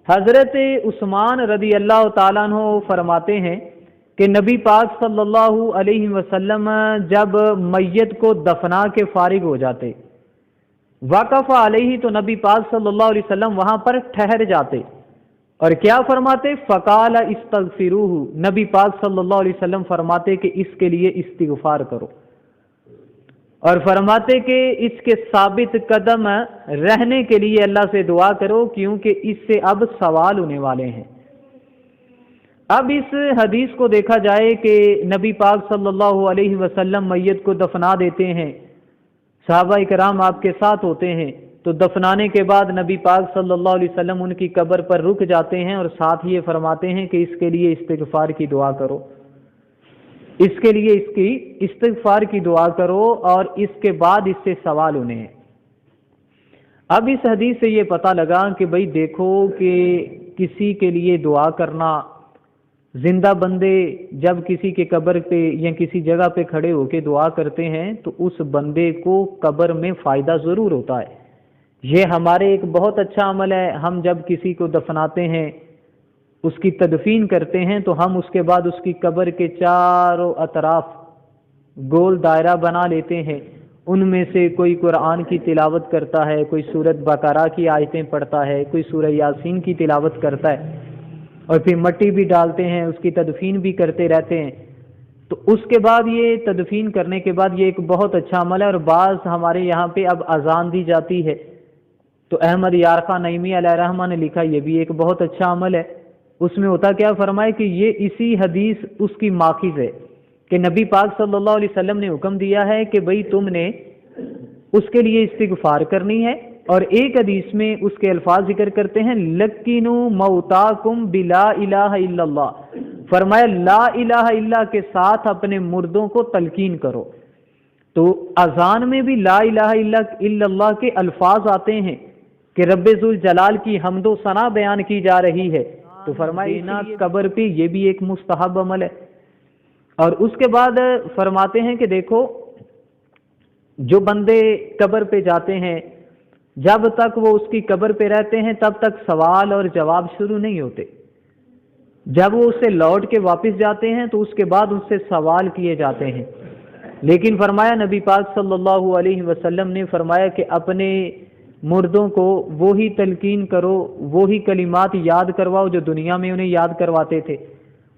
حضرت عثمان رضی اللہ تعالیٰ عنہ فرماتے ہیں کہ نبی پاک صلی اللہ علیہ وسلم جب میت کو دفنا کے فارغ ہو جاتے، وقف علیہ، تو نبی پاک صلی اللہ علیہ وسلم وہاں پر ٹھہر جاتے اور کیا فرماتے؟ فقال استغفروہ، نبی پاک صلی اللہ علیہ وسلم فرماتے کہ اس کے لیے استغفار کرو، اور فرماتے کہ اس کے ثابت قدم رہنے کے لیے اللہ سے دعا کرو، کیونکہ اس سے اب سوال ہونے والے ہیں۔ اب اس حدیث کو دیکھا جائے کہ نبی پاک صلی اللہ علیہ وسلم میت کو دفنا دیتے ہیں، صحابہ کرام آپ کے ساتھ ہوتے ہیں، تو دفنانے کے بعد نبی پاک صلی اللہ علیہ وسلم ان کی قبر پر رک جاتے ہیں اور ساتھ یہ فرماتے ہیں کہ اس کے لیے استغفار کی دعا کرو، اس کے لیے اس کی استغفار کی دعا کرو، اور اس کے بعد اس سے سوال ہونے ہیں۔ اب اس حدیث سے یہ پتہ لگا کہ بھئی دیکھو کہ کسی کے لیے دعا کرنا، زندہ بندے جب کسی کے قبر پہ یا کسی جگہ پہ کھڑے ہو کے دعا کرتے ہیں تو اس بندے کو قبر میں فائدہ ضرور ہوتا ہے۔ یہ ہمارے ایک بہت اچھا عمل ہے، ہم جب کسی کو دفناتے ہیں، اس کی تدفین کرتے ہیں، تو ہم اس کے بعد اس کی قبر کے چاروں اطراف گول دائرہ بنا لیتے ہیں، ان میں سے کوئی قرآن کی تلاوت کرتا ہے، کوئی سورۃ بقرہ کی آیتیں پڑھتا ہے، کوئی سورہ یاسین کی تلاوت کرتا ہے، اور پھر مٹی بھی ڈالتے ہیں، اس کی تدفین بھی کرتے رہتے ہیں۔ تو اس کے بعد یہ تدفین کرنے کے بعد یہ ایک بہت اچھا عمل ہے، اور بعض ہمارے یہاں پہ اب اذان دی جاتی ہے، تو احمد یار خان نعیمی علیہ رحمہ نے لکھا یہ بھی ایک بہت اچھا عمل ہے۔ اس میں ہوتا کیا فرمائے کہ یہ اسی حدیث اس کی ماخذ ہے کہ نبی پاک صلی اللہ علیہ وسلم نے حکم دیا ہے کہ بھئی تم نے اس کے لیے استغفار کرنی ہے، اور ایک حدیث میں اس کے الفاظ ذکر کرتے ہیں لَقِّنُوا مَوْتَاكُمْ بِلَا إِلَٰهَ إِلَّا اللَّهِ، فرمایا لا الہ الا کے ساتھ اپنے مردوں کو تلقین کرو۔ تو اذان میں بھی لا الہ الا اللہ کے الفاظ آتے ہیں کہ رب ذوالجلال کی حمد و ثنا بیان کی جا رہی ہے، تو فرمایا قبر پہ یہ بھی ایک مستحب عمل ہے۔ اور اس کے بعد فرماتے ہیں کہ دیکھو جو بندے قبر پہ جاتے ہیں، جب تک وہ اس کی قبر پہ رہتے ہیں تب تک سوال اور جواب شروع نہیں ہوتے، جب وہ اسے لوٹ کے واپس جاتے ہیں تو اس کے بعد اس سے سوال کیے جاتے ہیں۔ لیکن فرمایا نبی پاک صلی اللہ علیہ وسلم نے فرمایا کہ اپنے مردوں کو وہی تلقین کرو، وہی کلمات یاد کرواؤ جو دنیا میں انہیں یاد کرواتے تھے۔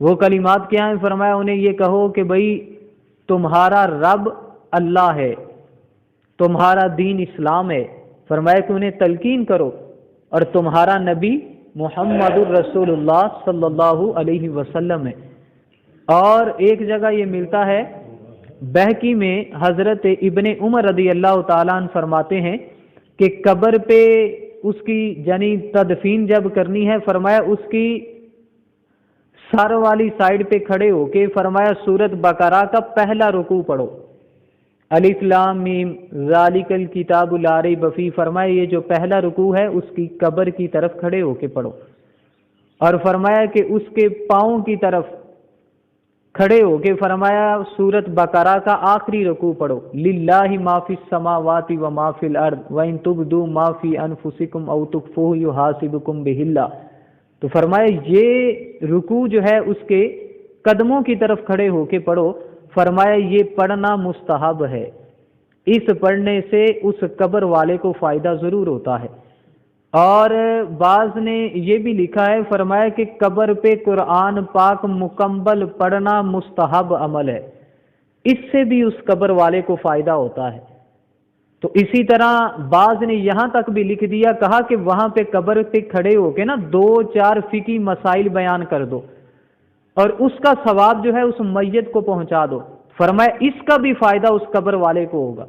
وہ کلمات کیا ہیں؟ فرمایا انہیں یہ کہو کہ بھئی تمہارا رب اللہ ہے، تمہارا دین اسلام ہے، فرمایا کہ انہیں تلقین کرو، اور تمہارا نبی محمد الرسول اللہ صلی اللہ علیہ وسلم ہے۔ اور ایک جگہ یہ ملتا ہے بہقی میں، حضرت ابن عمر رضی اللہ تعالیٰ عنہ فرماتے ہیں کہ قبر پہ اس کی یعنی تدفین جب کرنی ہے، فرمایا اس کی سر والی سائڈ پہ کھڑے ہو کے فرمایا سورۃ بقرہ کا پہلا رکوع پڑھو، الف لام میم ذالک الکتاب لا ریب فیہ، فرمایا یہ جو پہلا رکوع ہے اس کی قبر کی طرف کھڑے ہو کے پڑھو، اور فرمایا کہ اس کے پاؤں کی طرف کھڑے ہو کے فرمایا سورۃ بقرہ کا آخری رکوع پڑھو، للہ ما فی السماوات و ما فی الارض وان تبدوا ما فی انفسکم او تخفوہ یحاسبکم بہ اللہ۔ تو فرمایا یہ رکوع جو ہے اس کے قدموں کی طرف کھڑے ہو کے پڑھو، فرمایا یہ پڑھنا مستحب ہے، اس پڑھنے سے اس قبر والے کو فائدہ ضرور ہوتا ہے۔ اور بعض نے یہ بھی لکھا ہے، فرمایا کہ قبر پہ قرآن پاک مکمل پڑھنا مستحب عمل ہے، اس سے بھی اس قبر والے کو فائدہ ہوتا ہے۔ تو اسی طرح بعض نے یہاں تک بھی لکھ دیا، کہا کہ وہاں پہ قبر پہ کھڑے ہو کے نا 2-4 فقہی مسائل بیان کر دو، اور اس کا ثواب جو ہے اس میت کو پہنچا دو، فرمایا اس کا بھی فائدہ اس قبر والے کو ہوگا۔